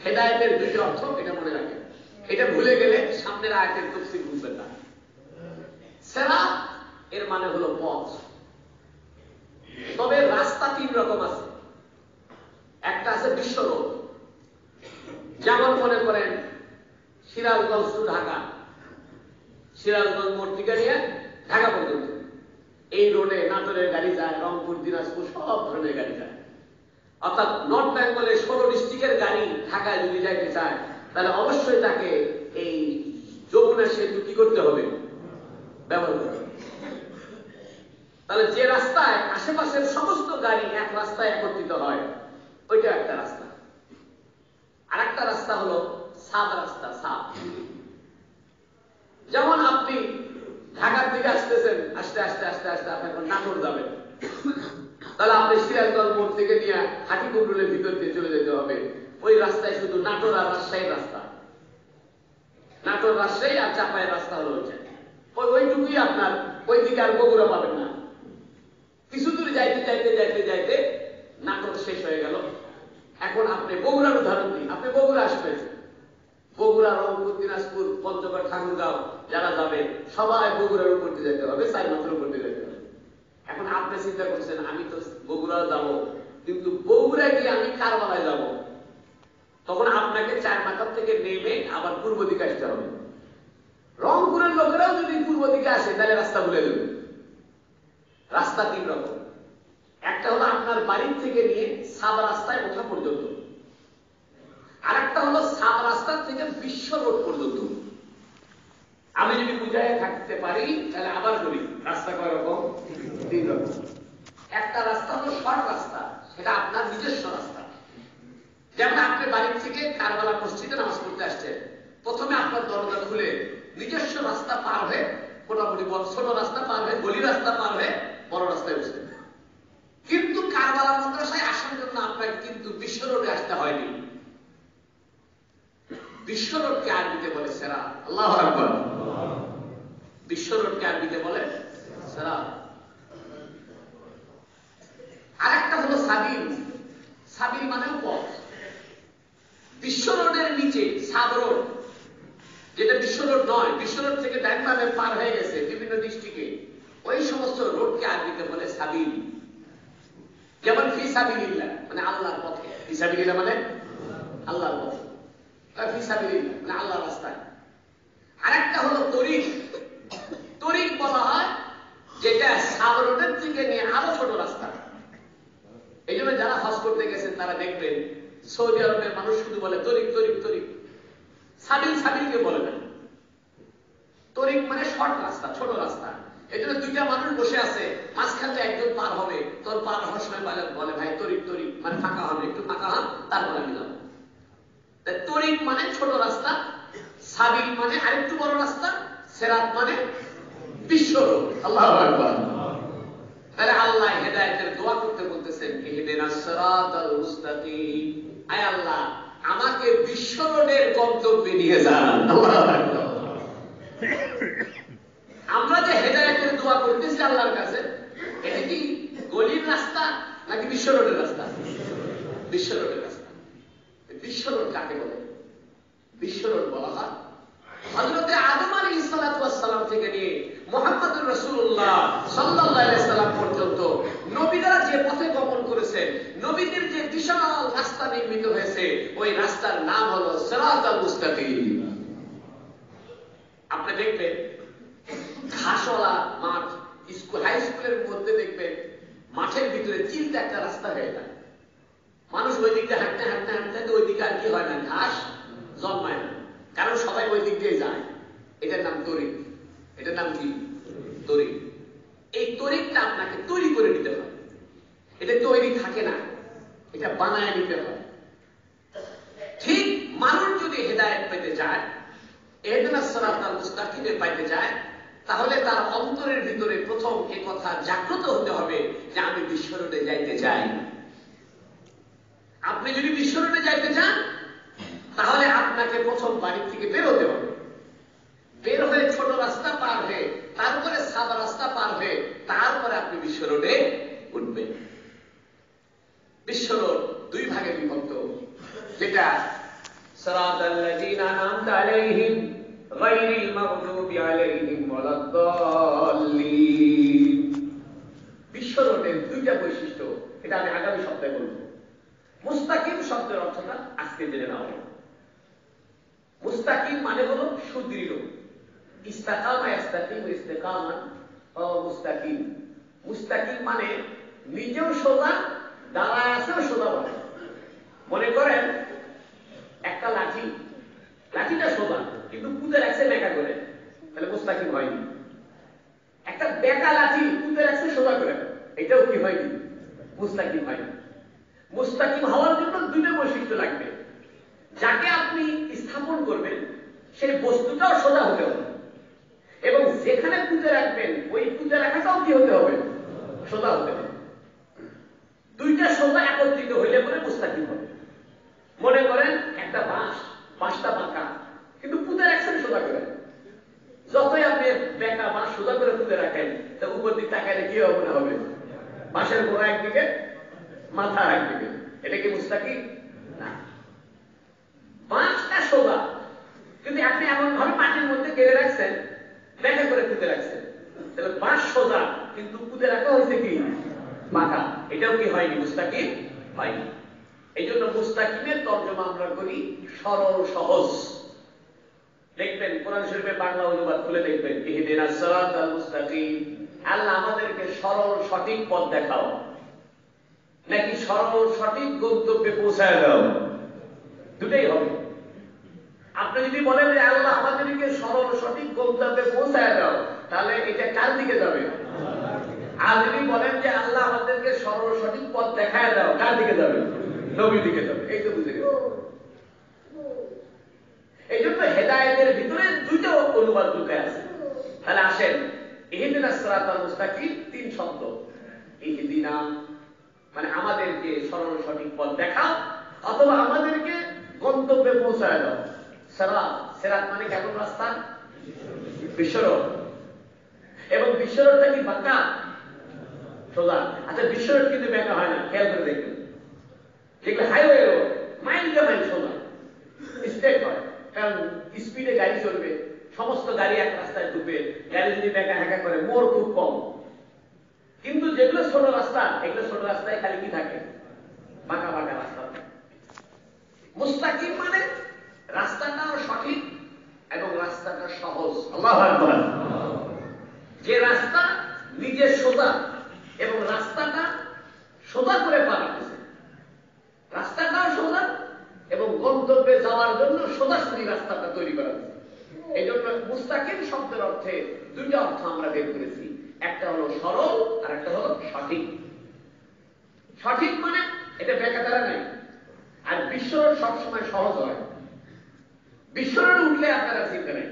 [SPEAKER 1] হেদায়েতের দুইটা অর্থ, এটা মনে রাখেন। এটা ভুলে গেলে সামনের আয়াতের তাফসীর বুঝবেন না। সিরাত এর মানে হলো পথ। তবে রাস্তা তিন রকম আছে। একটা আছে বিশ্ব রোড, যেমন মনে করেন সিরাজগঞ্জ টু ঢাকা, সিরাজগঞ্জ মোড় থেকে নিয়ে ঢাকা পর্যন্ত এই রোডে নাটোরের গাড়ি যায়, রংপুর, দিনাজপুর সব ধরনের গাড়ি যায়। অর্থাৎ নর্থ বেঙ্গলের 16 ডিস্ট্রিক্টের গাড়ি ঢাকায় যদি যাইতে চায়, তাহলে অবশ্যই তাকে এই যমুনা সেতু কি করতে হবে? ব্যবহার করতে হবে। তাহলে যে রাস্তায় আশেপাশের সমস্ত গাড়ি এক রাস্তায় একত্রিত হয়, ওইটা একটা রাস্তা। আর একটা রাস্তা হলো সাব রাস্তা। সাব যেমন আপনি ঢাকার দিকে আসতেছেন, আস্তে আস্তে আস্তে আস্তে আপনি এখন নাটোর যাবেন, তাহলে আপনি সিরাজগঞ্জ মোড় থেকে নিয়ে হাটিপুকুরের ভিতর দিয়ে চলে যেতে হবে। ওই রাস্তায় শুধু নাটোর আর রাজশাহীর রাস্তা, নাটোর রাজশাহী আর চাপাইয়ের রাস্তা হলো ওইটুকুই আপনার। ওই দিকে আর বগুড়া পাবেন না। কিছু দূর যাইতে যাইতে যাইতে যাইতে নাটোর শেষ হয়ে গেল। এখন আপনি বগুড়ার উদাহরণ দিন। আপনি বগুড়া আসবেন, বগুড়া, রংপুর, দিনাজপুর, পঞ্চগড়, ঠাকুরগাঁও যারা যাবে সবাই বগুড়ার উপর দিয়ে যেতে হবে, চার মাথার উপর দিয়ে যেতে হবে। এখন আপনি চিন্তা করছেন, আমি তো বগুড়া যাব, কিন্তু বগুড়ায় গিয়ে আমি কারবালায় যাব। তখন আপনাকে চার মাথার থেকে নেমে আবার পূর্ব দিকে আসতে হবে। রংপুরের লোকেরাও যদি পূর্ব দিকে আসে, তাহলে রাস্তা ভুলে দেবে। রাস্তা তিন রকম। একটা হলো আপনার বাড়ির থেকে নিয়ে সাব রাস্তায় ওঠা পর্যন্ত, আর একটা হলো সাব রাস্তা থেকে বিশ্ব রোড পর্যন্ত। আমি যদি বুঝায় থাকতে পারি, তাহলে আবার বলি, রাস্তা কয় রকম? তিন রকম। একটা রাস্তা হলো শর্ট রাস্তা, সেটা আপনার নিজস্ব রাস্তা। যেমন আপনি বাড়ির থেকে কারবালা মসজিদে নামাজ পড়তে আসছেন, প্রথমে আপনার দরজা খুলে নিজস্ব রাস্তা পার হয়ে, মোটামুটি ছোট রাস্তা পার হয়ে, গলি রাস্তা পার হয়ে বড় রাস্তায় বসতেন। কিন্তু কারবালা মাদ্রাসায় আসার জন্য আপনাকে কিন্তু বিশ্ব রোডে আসতে হয়নি। বিশ্ব রোডকে আরবিতে বলে সিরাত। আল্লাহু আকবার। বিশ্ব রোডকে আরবিতে বলে সিরাত। আরেকটা হলো সাবিল। সাবিল মানে পথ। বিশ্ব রোডের নিচে সাব রোড, যেটা বিশ্ব রোড নয়, বিশ্ব রোড থেকে ডান বামে পার হয়ে গেছে বিভিন্ন ডিস্ট্রিক্টে, ওই সমস্ত রোডকে আরবিতে বলে সাবিল। যেমন ফি সাবিলিল্লাহ মানে আল্লাহর পথে, ফি সাবিলিল্লাহ মানে আল্লাহর পথে, ফি সাবিলিল্লাহ মানে আল্লাহর রাস্তায়। আরেকটা হলো তরিক। তরিক বলা হয় যেটা সাব রোডের থেকে নিয়ে আরো ছোট রাস্তা। করতে গেছেন তারা দেখবেন সৌদি আরবের মানুষ শুধু বলে তরিক তরিক তরিক, সাবিল সাবিলকে বলে না। তরিক মানে শর্ট রাস্তা, ছোট রাস্তা। এই জন্য দুইটা মানুষ বসে আছে, মাঝখানে একজন পার হবে, তোর পার হওয়ার সময় বলে ভাই তরিক তরিক, মানে ফাঁকা হবে, একটু ফাঁকা হন, তারপর আমি যাবো। তরিক মানে ছোট রাস্তা, সাবিল মানে আরেকটু বড় রাস্তা, সিরাত মানে বিশ্ব রোড। আল্লাহু আকবার। তাহলে আল্লাহ হেদায়েতের দোয়া করতে বলতেছেন, ইহদিনাস সিরাতাল মুস্তাকিম, আয় আল্লাহ আমাকে বিশ্ব রোডের গন্তব্যে নিয়ে যান। আল্লাহু আকবার। আমরা যে হেদায়েতের দোয়া করতেছি আল্লাহর কাছে, এটা কি গলির রাস্তা নাকি বিশ্ব রোডের রাস্তা? বিশ্ব রোডের রাস্তা। বিশ্ব রোড কাকে বলে? বিশ্ব রোড বলা হয় হযরতে আদম আলাইহিস সালাতু ওয়াস সালাম থেকে নিয়ে মুহাম্মদুর রাসূলুল্লাহ সাল্লাল্লাহু আলাইহি সাল্লাম পর্যন্ত নবীরা যে পথে গমন করেছেন, নবীদের যে বিশাল রাস্তা নির্মিত হয়েছে, ওই রাস্তার নাম হলো সিরাতাল মুস্তাকিম। আপনি দেখবেন ঘাসওয়ালা মাঠ, স্কুল, হাই স্কুলের মধ্যে দেখবেন মাঠের ভিতরে চিলতে একটা রাস্তা হয়ে যায়। মানুষ ওই দিকটা হাঁটতে হাঁটতে হাঁটতে ওই দিকে আর কি হয় না, ঘাস জন্মায় না, কারণ সবাই ওই দিক দিয়ে যায়। এটার নাম তরিক। এটার নাম কি? তরিক। এই তরিকটা আপনাকে তৈরি করে নিতে হয়। এটা তৈরি থাকে না, এটা বানায় নিতে হয়। ঠিক মানুষ যদি হেদায়েত পেতে যায়, ইহদিনাস সিরাতাল মুস্তাকিমে পাইতে যায়, তাহলে তার অন্তরের ভিতরে প্রথম এই কথা জাগ্রত হতে হবে যে আমি বিশ্ব রোডে যাইতে চাই। আপনি যদি বিশ্ব রোডে যাইতে চান, তাহলে আপনাকে প্রথম বাড়ি থেকে বেরোতে হবে। বের হয়ে ছোট রাস্তা পার হয়ে, তারপরে সাদা রাস্তা পার হয়ে, তারপরে আপনি বিশ্ব রোডে উঠবেন। বিশ্ব রোড দুই ভাগে বিভক্ত, যেটা সিরাতাল্লাযীনা আনআমতা আলাইহিম গায়রিল মাগদুবি আলাইহিম ওয়ালাদ-দাল্লিন। বিশ্ব রোডের দুইটা বৈশিষ্ট্য, এটা আমি আগামী সপ্তাহে বলবো। মুস্তাকিম শব্দের অর্থটা আজকে জেনে নাও। মুস্তাকিম মানে হলো সুদৃঢ়। ইস্তাকামা ইস্তাকিম, ইস্তিকামান ও মুস্তাকিম। মুস্তাকিম মানে নিজেও সোজা, দাঁড়ায় আছেও সোজা বলে। মনে করেন একটা লাঠি, লাঠিটা সোজা কিন্তু পুঁতে রাখছে বেঁকা করে, তাহলে মুস্তাকিম হয়নি। একটা বেঁকা লাঠি পুঁতে রাখছে সোজা করে, এটাও কি হয়নি? মুস্তাকিম হয়নি। মুস্তাকিম হওয়ার জন্য দুইটা বৈশিষ্ট্য লাগবে। যাকে আপনি স্থাপন করবেন সেই বস্তুটাও সোজা হতে হবে, এবং যেখানে পুঁতে রাখবেন ওই পুঁতে রাখাটাও কি হতে হবে? সোজা হতে হবে। দুইটা সোজা একত্রিত হইলে পরে মুস্তাকিম হবে। মনে করেন একটা বাঁশ, বাঁশটা বাঁকা কিন্তু পুঁতে রাখছেন সোজা করে। যতই আপনি বেঁকা বাঁশ সোজা করে পুঁতে রাখেন, তা উপর দিক তাকাইলে কি হবে না হবে? বাঁশের গোড়া একদিকে, মাথা একদিকে। এটা কি মুস্তাকিম? না। বাঁশটা সোজা কিন্তু আপনি এমন ভাবে মাটির মধ্যে কেড়ে রাখছেন, বেঁকা করে পুঁতে রাখছেন, তাহলে বাঁশ সোজা কিন্তু পুঁতে রাখা হয়েছে কি? বাঁকা। এটাও কি হয়নি? মুস্তাকিম হয়নি। এই জন্য মুস্তাকিমের তর্জমা আমরা করি সরল সহজ। দেখবেন কোরআন শরীফের বাংলা অনুবাদ খুলে দেখবেন, ইহদিনাস সিরাতাল মুস্তাকিম, আল্লাহ আমাদেরকে সরল সঠিক পথ দেখাও, নাকি সরল সঠিক গন্তব্যে পৌঁছায় দাও? দুটাই হবে। আপনি যদি বলেন যে আল্লাহ আমাদেরকে সরল সঠিক গন্তব্যে পৌঁছায় দাও, তাহলে এটা কার দিকে যাবে? আর যদি বলেন যে আল্লাহ আমাদেরকে সরল সঠিক পথ দেখায় দাও, কার দিকে যাবে? নবীর দিকে যাবে। এই তো বুঝে গেল। এই জন্য হেদায়েতের ভিতরে দুইটা অনুবাদ লুকায় আছে। তাহলে আসেন, ইহদিনাস সিরাতাল মুস্তাকিম তিন শব্দ। ইহদিনা মানে আমাদেরকে সরল সঠিক পথ দেখাও, অথবা আমাদেরকে গন্তব্যে পৌঁছায় দাও। সিরাত, সিরাত মানে কেমন রাস্তা? বিশ্বরোড। এবং বিশ্বরোডটা কি বাঁকা? সোজা। আচ্ছা, বিশ্বরোড কিন্তু বেঁকা হয় না, খেয়াল করে দেখবেন। যেগুলো হাইওয়ে রোড মাইলকে মাইল সোজা স্ট্রেট হয়, কারণ স্পিডে গাড়ি চলবে, সমস্ত গাড়ি এক রাস্তায় ঢুকবে। গাড়ি যদি বেঁকা হ্যাঁকা করে, মোড় খুব কম। কিন্তু যেগুলো ছোট রাস্তা, এগুলো ছোট রাস্তায় খালি কি থাকে? বাঁকা বাঁকা রাস্তা। মুস্তাকিম মানে রাস্তাটাও সঠিক এবং রাস্তাটা সহজ। আল্লাহু আকবার। যে রাস্তা নিজে সোজা এবং রাস্তাটা সোজা করে পার হচ্ছে, বের করেছি, একটা হলো সরল আর একটা হলো সঠিক। সঠিক মানে এটা বেকাতারা নাই। আর বিশ্বরোড সবসময় সহজ হয়। বিশ্বরোড উঠলে আপনারা চিন্তা নেই,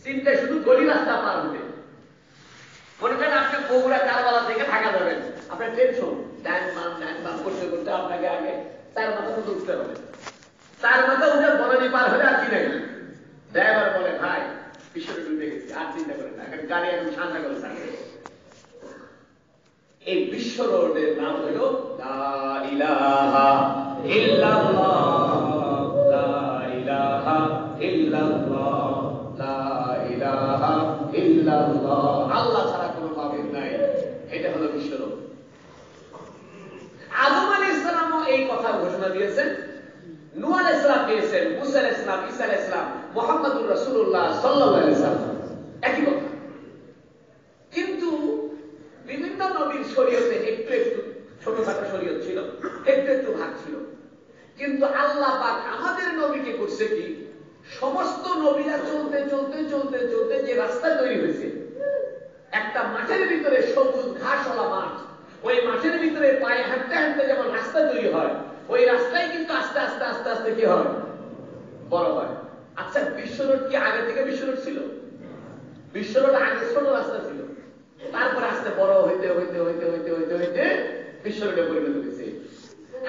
[SPEAKER 1] চিন্তা শুধু গলি রাস্তা পার হতে। মনে করেন আপনি বগুড়া কারবালা থেকে ঢাকা যাবেন, আপনার টেনশন ড্যান বাম করতে করতে আপনাকে আগে 4 মাথা মতো উঠতে হবে। 4 মাথা উঠে বনানী পার হলে আর কি নাই। ড্রাইভার বলে ভাই বিশ্বরোড উঠে গেছি, আর চিন্তা করেন না, গাড়ি একদম ঠান্ডা করে থাকে। এই বিশ্ব রোডের নাম হল লা ইলাহা ইল্লাল্লাহ, লা ইলাহা ইল্লাল্লাহ, লা ইলাহা ইল্লাল্লাহ। আল্লাহ ছাড়া কোনো মাবুদ নাই, এটা হলো বিশ্ব রোড। আদম আলাইহিস সালামও এই কথা ঘোষণা দিয়েছেন, নূহ আলাইহিস সালাম দিয়েছেন, মুসা আলাইহিস সালাম, ঈসা আলাইহিস সালাম, মুহাম্মদুর রাসূলুল্লাহ সাল্লাল্লাহু আলাইহি ওয়াসাল্লাম একই কথা। কিন্তু বিভিন্ন নবীর শরীয়তে একটু একটু ছোটখাটো শরীয়ত ছিল, একটু একটু ভাগ ছিল। কিন্তু আল্লাহ পাক আমাদের নবীকে করছে কি, সমস্ত নবীরা চলতে চলতে চলতে চলতে যে রাস্তা তৈরি হয়েছে, একটা মাঠের ভিতরে সবুজ ঘাসওয়ালা মাঠ, ওই মাঠের ভিতরে পায়ে হাঁটতে হাঁটতে যেমন রাস্তা তৈরি হয়, ওই রাস্তায় কিন্তু আস্তে আস্তে আস্তে আস্তে কি হয়, বড় হয়। আচ্ছা বিশ্বরোড কি আগে থেকে বিশ্বরোড ছিল? বিশ্বরোড আগে ছোট রাস্তা ছিল, তারপরে আস্তে বড় হইতে হইতে হইতে হইতে হইতে হইতে বিশ্বরোডে পরিণত হয়েছে।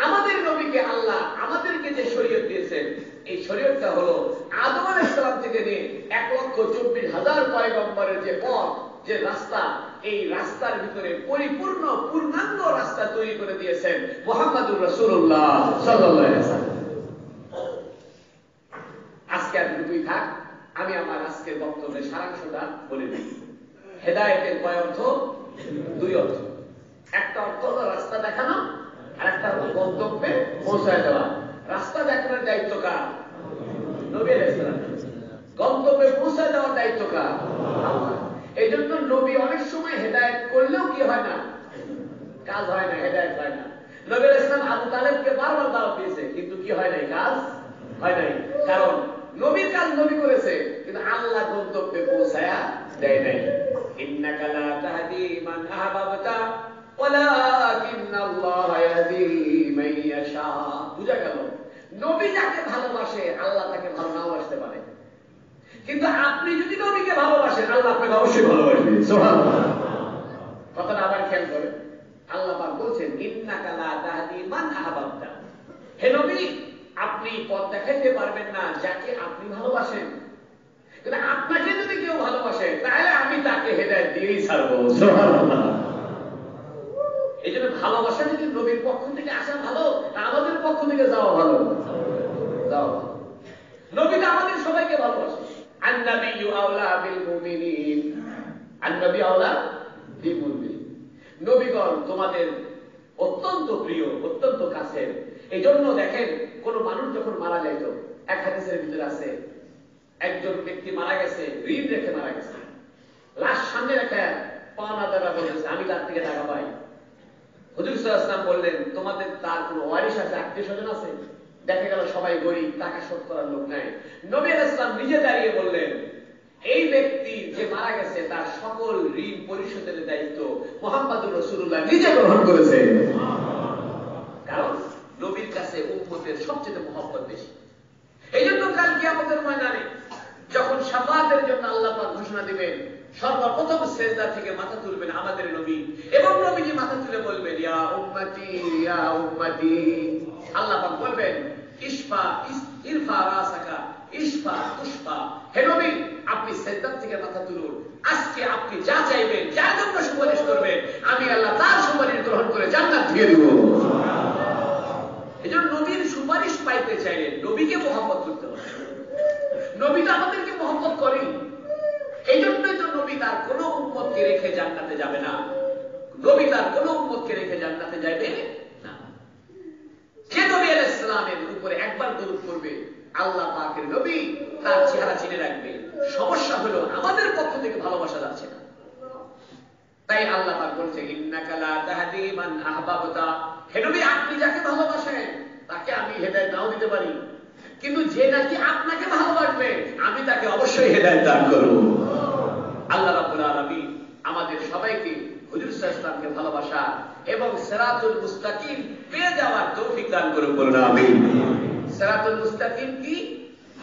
[SPEAKER 1] আমাদের নবীকে আল্লাহ আমাদেরকে যে শরীয়ত দিয়েছেন, এই শরীয়তটা হলো আদম আলাইহিস সালাম থেকে নিয়ে 1,24,000 পয়গম্বরের যে পথ, যে রাস্তা, এই রাস্তার ভিতরে পরিপূর্ণ পূর্ণাঙ্গ রাস্তা তৈরি করে দিয়েছেন মুহাম্মদুর রাসূলুল্লাহ সাল্লাল্লাহু আলাইহি ওয়াসাল্লাম। আজকে আর দুই থাক, আমি আমার আজকের বক্তব্যের সারাংশটা বলে দিই। হেদায়েতের কয় অর্থ? 2 অর্থ। একটা অর্থ হলো রাস্তা দেখানো, আর একটা হলো গন্তব্যে পৌঁছায় দেওয়া। রাস্তা দেখানোর দায়িত্ব কার? নবী আলাইহিস সালাম। গন্তব্যে পৌঁছায় দেওয়ার দায়িত্ব কার? আল্লাহ। এই জন্য নবী অনেক সময় হেদায়েত করলেও কি হয় না, কাজ হয় না, হেদায়েত হয় না। নবী আলাইহিস সালাম আবু তালেবকে বারবার দাওয়াত দিয়েছে, কিন্তু কি হয় নাই, কাজ হয় নাই। কারণ নবীর কাজ নবী করেছে, কিন্তু আল্লাহ গন্তব্যে পৌঁছায়া দেয় নাই। ইন্নাকা লা তাহদি মান আহবাবতা ওয়ালাকিন্নাল্লাহা ইয়াহদি মান ইয়াশা। বুঝা গেল? নবী যাকে ভালোবাসে আল্লাহ তাকে ভালো নাও বাসতে পারে, কিন্তু আপনি যদি নবীকে ভালোবাসেন আল্লাহ আপনাকে অবশ্যই ভালোবাসবে। সুবহানাল্লাহ। কথাটা আবার খেয়াল করেন, আল্লাহ পাক বলছেন ইন্নাকা লা তাহদি মান আহবাবতা। হে নবী, আপনি পথ দেখাইতে পারবেন না যাকে আপনি ভালোবাসেন, কিন্তু আপনাকে যদি কেউ ভালোবাসে তাহলে আমি তাকে হেদায়েত দিয়েই ছাড়বো। সুবহানাল্লাহ। এই জন্য ভালোবাসা যদি নবীর পক্ষ থেকে আসা ভালো, আমাদের পক্ষ থেকে যাওয়া ভালো। যাও, নবী তো আমাদের সবাইকে ভালোবাসে। আন-নাবিয়্যু আওলা বিল মুমিনিন, আন-নবী আওলা বিল মুমিনিন। নবীগণ তোমাদের অত্যন্ত প্রিয়, অত্যন্ত কাছের। এই জন্য দেখেন, কোন মানুষ যখন মারা যাইত, এক হাদিসের ভিতরে আছে, একজন ব্যক্তি মারা গেছে, ঋণ রেখে মারা গেছে, লাশ সামনে রেখে পাওনাদাররা বলেছে আমি তার থেকে টাকা পাই। হুজুর সাল্লাল্লাহু আলাইহি ওয়াসাল্লাম বললেন তোমাদের তার কোন ওয়ারিশ আছে, আত্মীয় স্বজন আছে? দেখা গেল সবাই গরিব, টাকা শোধ করার লোক নাই। নবী আলাইহিস সালাম নিজে দাঁড়িয়ে বললেন এই ব্যক্তি যে মারা গেছে তার সকল ঋণ পরিশোধের দায়িত্ব মুহাম্মদুর রাসূলুল্লাহ নিজে গ্রহণ করেছেন। কারণ নবীর কাছে উম্মতের সবচেয়ে মহব্বত বেশি। এই জন্য কাল কিয়ামতের ময়দানে যখন শাফাআতের জন্য আল্লাহ পাক ঘোষণা দিবেন, সর্বপ্রথম সিজদা থেকে মাথা তুলবেন আমাদের নবী, এবং নবীজি মাথা তুলে বলবেন ইয়া উম্মতি ইয়া উম্মতি। আল্লাহ পাক বলবেন ইশফা ইরফা রাসাকা ইশফা তুশফা। হে নবী, আপনি সিজদা থেকে মাথা তুলুন, আজকে আপনি যা চাইবেন, যার জন্য সুপারিশ করবেন, আমি আল্লাহ তার সুপারিশ গ্রহণ করে জান্নাত দিয়ে দেব। এজন্য নবীর সুপারিশ পাইতে চাইলে নবীকে মহব্বত করতে হবে। নবী তো আমাদেরকে মহব্বত করেন, এই জন্যই তো নবী তার কোন উম্মতকে রেখে জান্নাতে যাবে না। নবী তার কোন উম্মতকে রেখে জান্নাতে যাবে না। যে নবী আলাইহিস সালামের উপরে একবার দরুদ করবে, আল্লাহ পাকের নবী তার চেহারা চিনে রাখবে। সমস্যা হলো আমাদের পক্ষ থেকে ভালোবাসা যাচ্ছে না। তাই আল্লাহ পাক বলছে ইন্নাকা লা তাহদি মান আহবাবতা। হে নবী, আপনি যাকে ভালোবাসেন তাকে আমি হেদায়েত নাও দিতে পারি, কিন্তু যে নাকি আপনাকে ভালোবাসবে আমি তাকে অবশ্যই হেদায়েত দান করব। আল্লাহ রাব্বুল সবাইকে হুজুর সাল্লাল্লাহু আলাইহি ওয়াসাল্লামকে ভালোবাসা এবং সিরাতুল মুস্তাকিম পেয়ে যাওয়ার তৌফিক দান করুন, বলুন আমিন। সিরাতুল মুস্তাকিম কি?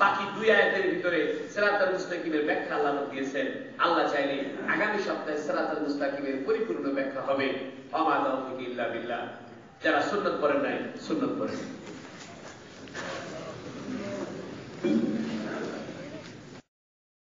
[SPEAKER 1] বাকি দুই আয়াতের ভিতরে সিরাতুল মুস্তাকিমের ব্যাখ্যা আল্লাহ দিয়েছেন। আল্লাহ চাইলে আগামী সপ্তাহে সিরাতুল মুস্তাকিমের পরিপূর্ণ ব্যাখ্যা হবে। ওয়া মা তাওফীক ইল্লা বিল্লাহ। যারা সুন্নাত পড়েন নাই সুন্নাত পড়েন।